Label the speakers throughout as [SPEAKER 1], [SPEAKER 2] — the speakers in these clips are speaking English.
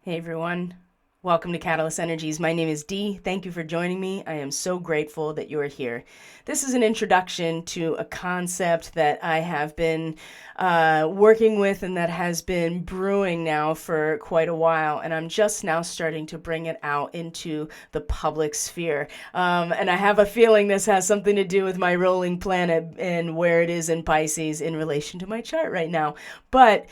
[SPEAKER 1] Hey everyone, welcome to Catalyst Energies. My name is Dee. Thank you for joining me. I am so grateful that you are here. This is an introduction to a concept that I have been working with and that has been brewing now for quite a while, and I'm just now starting to bring it out into the public sphere. And I have a feeling this has something to do with my rolling planet and where it is in Pisces in relation to my chart right now. But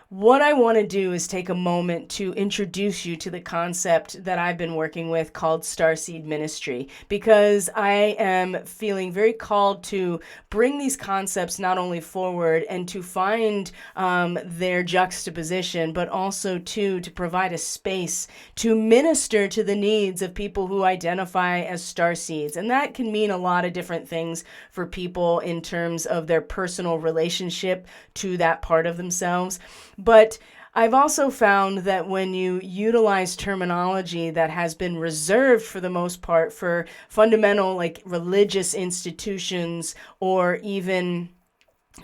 [SPEAKER 1] what I want to do is take a moment to introduce you to the concept that I've been working with called Starseed Ministry, because I am feeling very called to bring these concepts not only forward and to find their juxtaposition, but also to provide a space to minister to the needs of people who identify as starseeds. And that can mean a lot of different things for people in terms of their personal relationship to that part of themselves. But I've also found that when you utilize terminology that has been reserved for the most part for fundamental, like religious institutions or even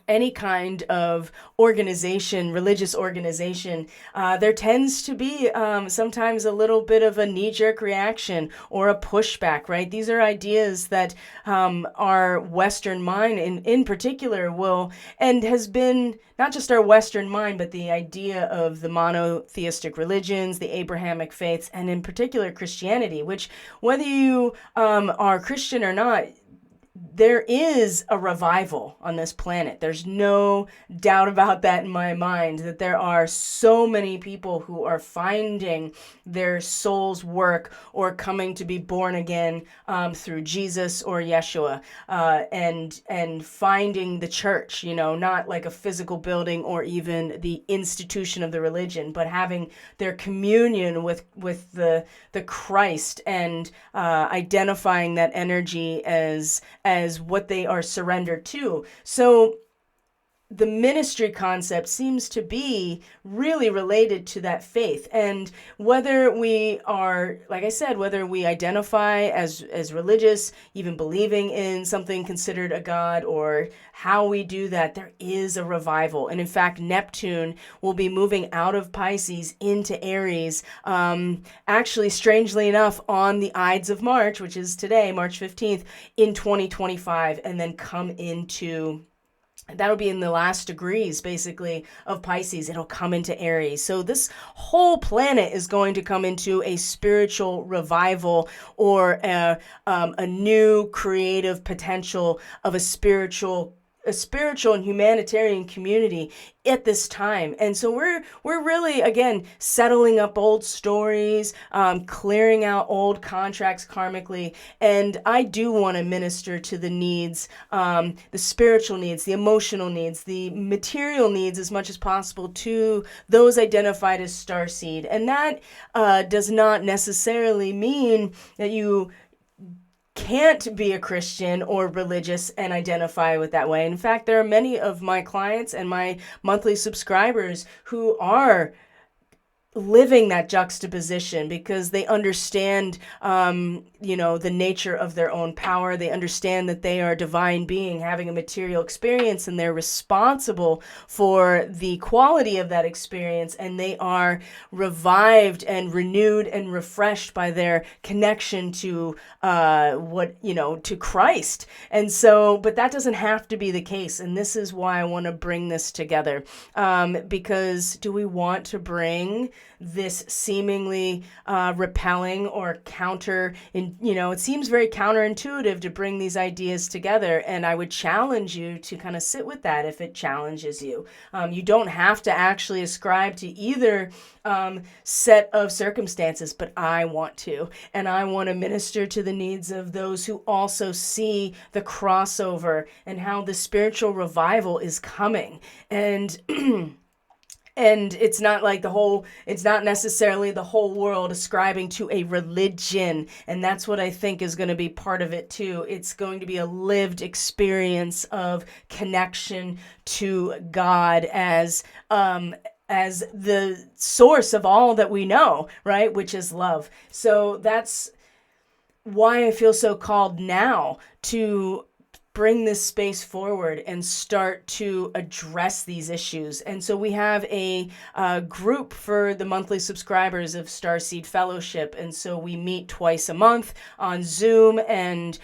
[SPEAKER 1] any kind of organization, religious organization, there tends to be sometimes a little bit of a knee-jerk reaction or a pushback, right? These are ideas that our Western mind in particular will, and has been not just our Western mind, but the idea of the monotheistic religions, the Abrahamic faiths, and in particular Christianity, which whether you are Christian or not, there is a revival on this planet. There's no doubt about that in my mind, that there are so many people who are finding their soul's work or coming to be born again through Jesus or Yeshua, and finding the church, not like a physical building or even the institution of the religion, but having their communion with the Christ and identifying that energy as what they are surrendered to. So the ministry concept seems to be really related to that faith. And whether we are, like I said, whether we identify as religious, even believing in something considered a god, or how we do that, there is a revival. And in fact, Neptune will be moving out of Pisces into Aries, actually, strangely enough, on the Ides of March, which is today, March 15th, in 2025, and then come into, that'll be in the last degrees basically of Pisces. It'll come into Aries. So this whole planet is going to come into a spiritual revival, or a new creative potential of a spiritual and humanitarian community at this time. And so we're really, again, settling up old stories, clearing out old contracts karmically. And I do want to minister to the needs, the spiritual needs, the emotional needs, the material needs as much as possible to those identified as starseed. And that does not necessarily mean that you can't be a Christian or religious and identify with that way. In fact, there are many of my clients and my monthly subscribers who are living that juxtaposition because they understand, the nature of their own power. They understand that they are a divine being having a material experience, and they're responsible for the quality of that experience. And they are revived and renewed and refreshed by their connection to to Christ. And so, but that doesn't have to be the case. And this is why I want to bring this together, because do we want to bring this seemingly repelling or it seems very counterintuitive to bring these ideas together. And I would challenge you to kind of sit with that if it challenges you. You don't have to actually ascribe to either set of circumstances, but I want to. And I want to minister to the needs of those who also see the crossover and how the spiritual revival is coming. And and it's not necessarily the whole world ascribing to a religion. And that's what I think is going to be part of it too. It's going to be a lived experience of connection to God as the source of all that we know, right? Which is love. So that's why I feel so called now to bring this space forward and start to address these issues. And so we have a group for the monthly subscribers of Starseed Fellowship. And so we meet twice a month on Zoom, and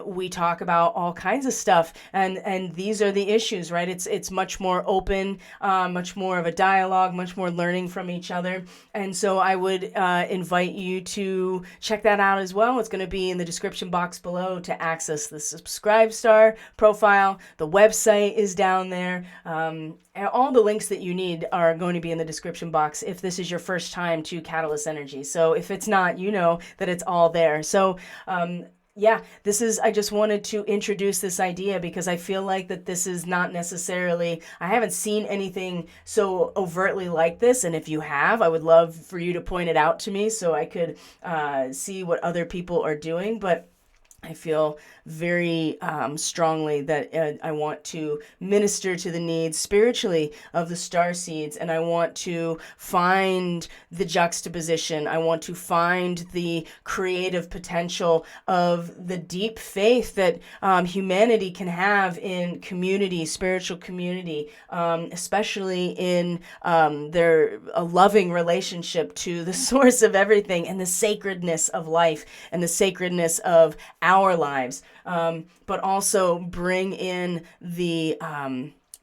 [SPEAKER 1] we talk about all kinds of stuff. And these are the issues, right? It's much more open, much more of a dialogue, much more learning from each other. And so I would invite you to check that out as well. It's going to be in the description box below to access the Subscribe Star profile. The website is down there. All the links that you need are going to be in the description box if this is your first time to Catalyst Energy. So if it's not, you know that it's all there. So yeah, I just wanted to introduce this idea because I feel like that this is not necessarily, I haven't seen anything so overtly like this. And if you have, I would love for you to point it out to me so I could see what other people are doing. But I feel very strongly that I want to minister to the needs spiritually of the star seeds, and I want to find the juxtaposition. I want to find the creative potential of the deep faith that humanity can have in community, spiritual community, especially in a loving relationship to the source of everything and the sacredness of life and the sacredness of our lives, but also bring in the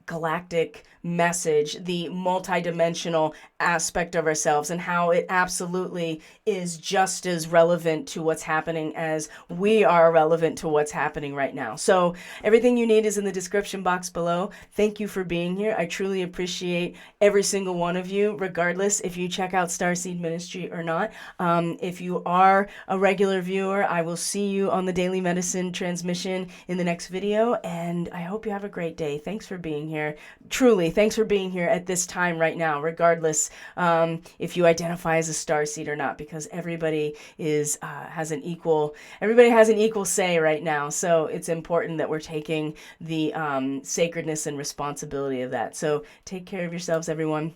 [SPEAKER 1] galactic message, the multidimensional aspect of ourselves, and how it absolutely is just as relevant to what's happening as we are relevant to what's happening right now. So everything you need is in the description box below. Thank you for being here. I truly appreciate every single one of you, regardless if you check out Starseed Ministry or not. If you are a regular viewer, I will see you on the Daily Medicine transmission in the next video, and I hope you have a great day. Thanks for being here. Truly, thanks for being here at this time right now, regardless if you identify as a starseed or not, because everybody has an equal say right now. So it's important that we're taking the sacredness and responsibility of that. So take care of yourselves, everyone.